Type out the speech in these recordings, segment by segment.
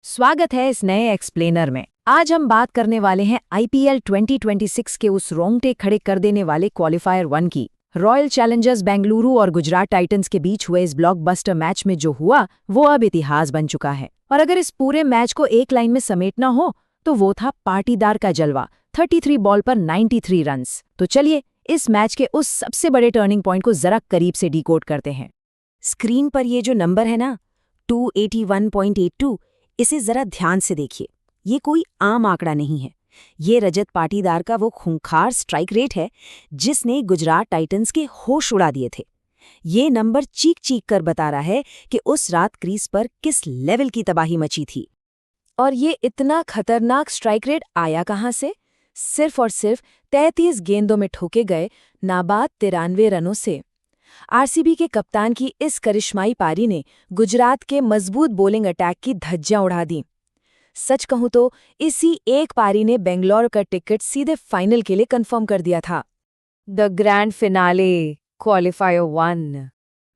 स्वागत है इस नए एक्सप्लेनर में। आज हम बात करने वाले हैं आईपीएल 2026 के उस रोंगटे खड़े कर देने वाले क्वालिफायर 1 की। रॉयल चैलेंजर्स बेंगलुरु और गुजरात टाइटंस के बीच हुए इस ब्लॉकबस्टर मैच में जो हुआ वो अब इतिहास बन चुका है। और अगर इस पूरे मैच को एक लाइन में समेटना हो तो वो था पाटीदार का जलवा। 33 बॉल पर 93 रन्स। तो चलिए इस मैच के उस सबसे बड़े टर्निंग पॉइंट को जरा करीब से डिकोड करते हैं। स्क्रीन पर ये जो नंबर है ना 281.82, इसे जरा ध्यान से देखिए। ये कोई आम आंकड़ा नहीं है। ये रजत पाटीदार का वो खूंखार स्ट्राइक रेट है जिसने गुजरात टाइटंस के होश उड़ा दिए थे। ये नंबर चीख चीख कर बता रहा है कि उस रात क्रीज पर किस लेवल की तबाही मची थी। और ये इतना खतरनाक स्ट्राइक रेट आया कहाँ से? सिर्फ और सिर्फ 33 गेंदों में ठोके गए नाबाद 93 रनों से। आरसीबी के कप्तान की इस करिश्माई पारी ने गुजरात के मजबूत बॉलिंग अटैक की धज्जियां उड़ा दी। सच कहूं तो इसी एक पारी ने बेंगलोर का टिकट सीधे फाइनल के लिए कंफर्म कर दिया था। The grand finale qualifier 1।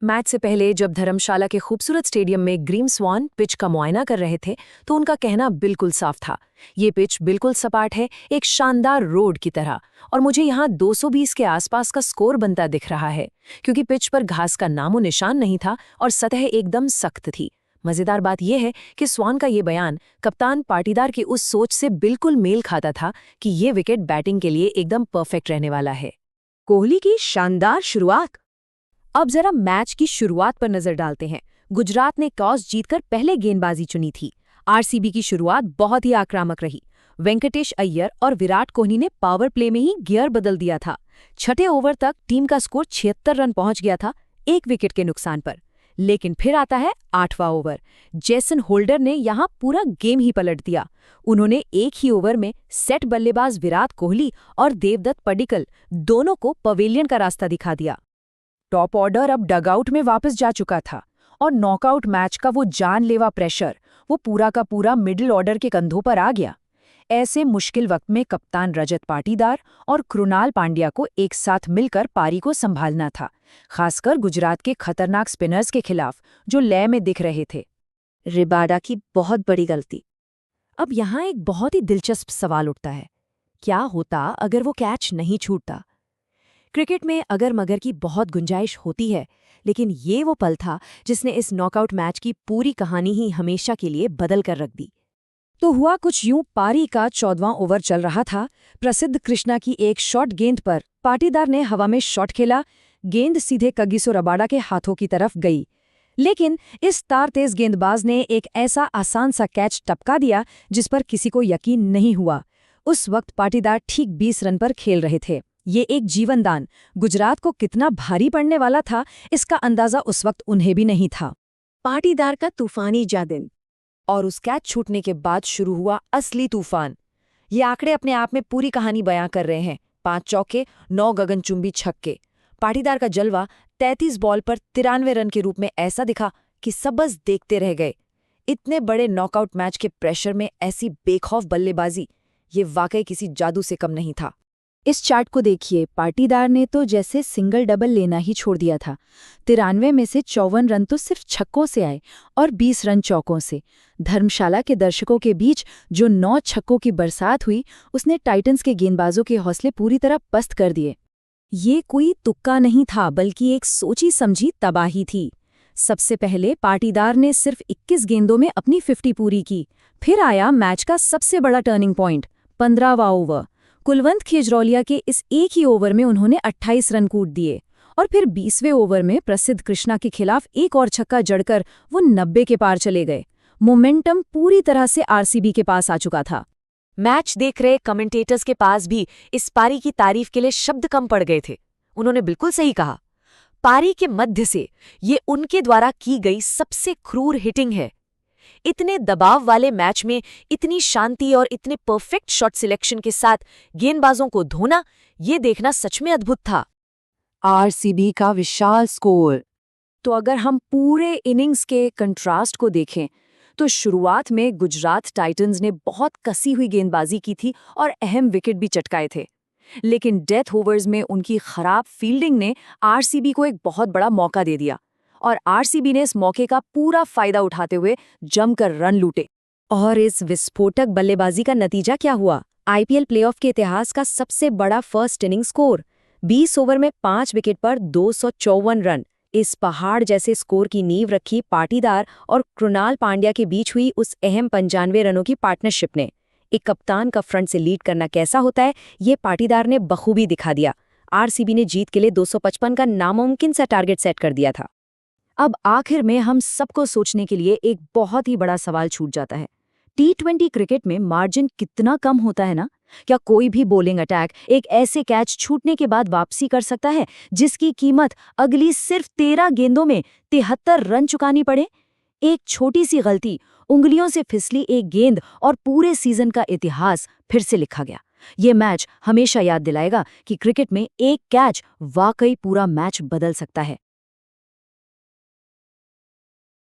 Match से पहले जब धर्मशाला के खूबसूरत स्टेडियम में ग्रीन स्वान पिच का मुआयना कर रहे थे तो उनका कहना बिल्कुल साफ था। ये पिच बिल्कुल सपाट है, एक शानदार रोड की तरह, और मुझे यहाँ 220 के आसपास का स्कोर बनता दिख रहा है क्योंकि पिच पर घास का नामो निशान नहीं था और सतह एकदम सख्त थी। मजेदार बात यह है कि स्वान का ये बयान कप्तान पाटीदार की उस सोच से बिल्कुल मेल खाता था कि ये विकेट बैटिंग के लिए एकदम परफेक्ट रहने वाला है। कोहली की शानदार शुरुआत। अब जरा मैच की शुरुआत पर नजर डालते हैं। गुजरात ने टॉस जीतकर पहले गेंदबाजी चुनी थी। आरसीबी की शुरुआत बहुत ही आक्रामक रही। वेंकटेश अय्यर और विराट कोहली ने पावर प्ले में ही गियर बदल दिया था। छठे ओवर तक टीम का स्कोर 76 रन पहुंच गया था, एक विकेट के नुकसान पर। लेकिन फिर आता है 8वां ओवर। जेसन होल्डर ने यहां पूरा गेम ही पलट दिया। उन्होंने एक ही ओवर में सेट बल्लेबाज विराट कोहली और देवदत्त पडिक्कल दोनों को पवेलियन का रास्ता दिखा दिया। टॉप ऑर्डर अब डगआउट में वापस जा चुका था और नॉकआउट मैच का वो जानलेवा प्रेशर वो पूरा का पूरा मिडिल ऑर्डर के कंधों पर आ गया। ऐसे मुश्किल वक्त में कप्तान रजत पाटीदार और कृणाल पांड्या को एक साथ मिलकर पारी को संभालना था, खासकर गुजरात के खतरनाक स्पिनर्स के खिलाफ जो लय में दिख रहे थे। रिबाडा की बहुत बड़ी गलती। अब यहाँ एक बहुत ही दिलचस्प सवाल उठता है, क्या होता अगर वो कैच नहीं छूटता? क्रिकेट में अगर मगर की बहुत गुंजाइश होती है, लेकिन ये वो पल था जिसने इस नॉकआउट मैच की पूरी कहानी ही हमेशा के लिए बदल कर रख दी। तो हुआ कुछ यूं, पारी का 14वां ओवर चल रहा था। प्रसिद्ध कृष्णा की एक शॉर्ट गेंद पर पाटीदार ने हवा में शॉट खेला। गेंद सीधे कगिसो रबाडा के हाथों की तरफ गई, लेकिन इस तारतेज गेंदबाज ने एक ऐसा आसान सा कैच टपका दिया जिस पर किसी को यकीन नहीं हुआ। उस वक्त पाटीदार ठीक 20 रन पर खेल रहे थे। ये एक जीवनदान गुजरात को कितना भारी पड़ने वाला था, इसका अंदाजा उस वक्त उन्हें भी नहीं था। पाटीदार का तूफानी जादिन। और उस कैच छूटने के बाद शुरू हुआ असली तूफान। ये आंकड़े अपने आप में पूरी कहानी बयां कर रहे हैं। 5 चौके, 9 गगनचुंबी छक्के। पाटीदार का जलवा 33 बॉल पर 93 रन के रूप में ऐसा दिखा कि सब बस देखते रह गए। इतने बड़े नॉकआउट मैच के प्रेशर में ऐसी बेखौफ बल्लेबाजी, ये वाकई किसी जादू से कम नहीं था। इस चार्ट को देखिए, पाटीदार ने तो जैसे सिंगल डबल लेना ही छोड़ दिया था। 93 में से 54 रन तो सिर्फ छक्कों से आए और 20 रन चौकों से। धर्मशाला के दर्शकों के बीच जो 9 छक्कों की बरसात हुई, उसने टाइटंस के गेंदबाजों के हौसले पूरी तरह पस्त कर दिए। ये कोई तुक्का नहीं था, बल्कि एक सोची समझी तबाही थी। सबसे पहले पाटीदार ने सिर्फ 21 गेंदों में अपनी 50 पूरी की। फिर आया मैच का सबसे बड़ा टर्निंग पॉइंट, 15वां ओवर। कुलवंत खेजरौलिया के इस एक ही ओवर में उन्होंने 28 रन कूट दिए और फिर 20वें ओवर में प्रसिद्ध कृष्णा के खिलाफ एक और छक्का जड़कर वो 90 के पार चले गए। मोमेंटम पूरी तरह से आरसीबी के पास आ चुका था। मैच देख रहे कमेंटेटर्स के पास भी इस पारी की तारीफ के लिए शब्द कम पड़ गए थे। उन्होंने बिल्कुल सही कहा, पारी के मध्य से ये उनके द्वारा की गई सबसे क्रूर हिटिंग है। इतने दबाव वाले मैच में इतनी शांति और इतने परफेक्ट शॉट सिलेक्शन के साथ गेंदबाजों को धोना, ये देखना सच में अद्भुत था। आरसीबी का विशाल स्कोर। तो अगर हम पूरे इनिंग्स के कंट्रास्ट को देखें तो शुरुआत में गुजरात टाइटंस ने बहुत कसी हुई गेंदबाजी की थी और अहम विकेट भी चटकाए थे, लेकिन डेथ ओवर्स में उनकी खराब फील्डिंग ने आरसीबी को एक बहुत बड़ा मौका दे दिया और आरसीबी ने इस मौके का पूरा फायदा उठाते हुए जमकर रन लूटे। और इस विस्फोटक बल्लेबाजी का नतीजा क्या हुआ? आईपीएल प्लेऑफ के इतिहास का सबसे बड़ा फर्स्ट इनिंग स्कोर। 20 ओवर में 5 विकेट पर 254 रन। इस पहाड़ जैसे स्कोर की नींव रखी पाटीदार और कृणाल पांड्या के बीच हुई उस अहम 95 रनों की पार्टनरशिप ने। एक कप्तान का फ्रंट से लीड करना कैसा होता है, ये पाटीदार ने बखूबी दिखा दिया। आरसीबी ने जीत के लिए 255 का नामुमकिन सा टारगेट सेट कर दिया था। अब आखिर में हम सबको सोचने के लिए एक बहुत ही बड़ा सवाल छूट जाता है। T20 क्रिकेट में मार्जिन कितना कम होता है ना? क्या कोई भी बॉलिंग अटैक एक ऐसे कैच छूटने के बाद वापसी कर सकता है जिसकी कीमत अगली सिर्फ 13 गेंदों में 73 रन चुकानी पड़े? एक छोटी सी गलती, उंगलियों से फिसली एक गेंद और पूरे सीजन का इतिहास फिर से लिखा गया। ये मैच हमेशा याद दिलाएगा कि क्रिकेट में एक कैच वाकई पूरा मैच बदल सकता है।